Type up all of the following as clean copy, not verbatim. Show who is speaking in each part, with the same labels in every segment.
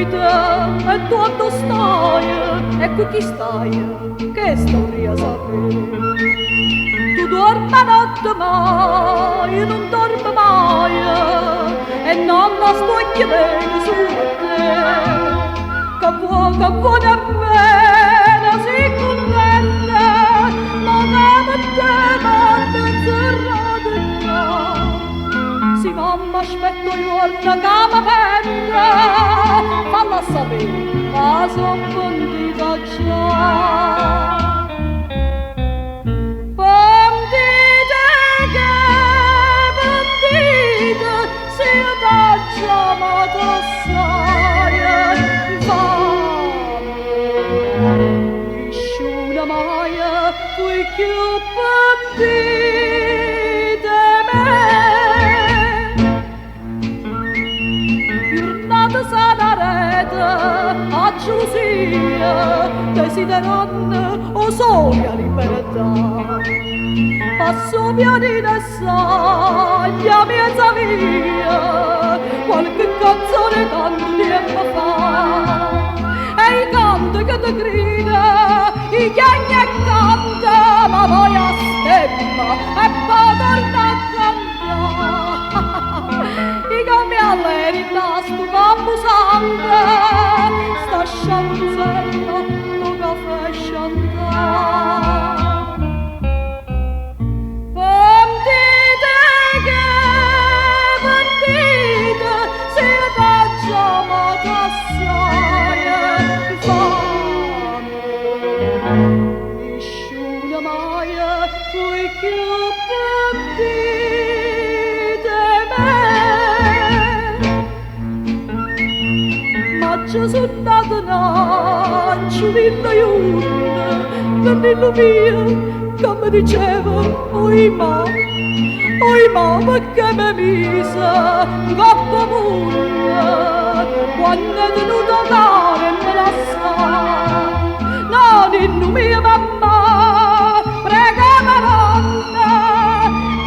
Speaker 1: bandita, e tu dove stai? E qui chi stai? Che storia sapere? Tu dormi notte mai, non dormi mai, e non la sto chiedendo su te. Che vuoi nemmeno si contenta, ma che te manda zerrate già. Si mamma aspetto io una cama pente, falla sapere, ma son pentita già. Pentita che pentita, se io t'ho chiamato assai, nessuno mai fu più pentita me. Giornata sanarete a gelosia, desiderando o soglia libertà. Passo pianina e saglia mezza via, qualche canzone tanto tempo fa. E i canti che ti grida, i chiagni e canta, ma poi a stemma e poi torna a cantare. I cambiali da sto campo sangue, sta scianzella tu che fai sciantare. Pentite che pentite, se t'ho chiamato assai, fame, nessuno mai fu più pentite me. Ma ci sono dato una civiltà nell'illo mio, che mi diceva, oi ma, perché mi mise un coppo mulla, quando è tenuto caro e me la sa. No, ninno mia mamma, pregava volta,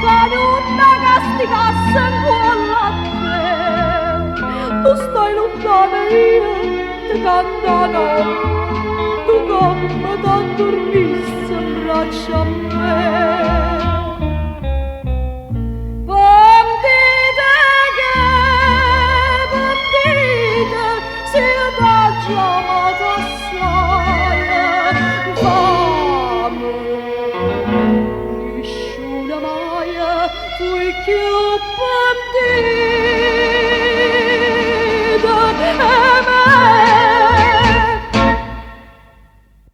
Speaker 1: che non castigasse ancora a te. Tu stai lontana io, ti cantano, tu come da dormisse in braccio a me. Pentite che pentite, se io t'ho chiamato assai, fame, nessuno mai fu più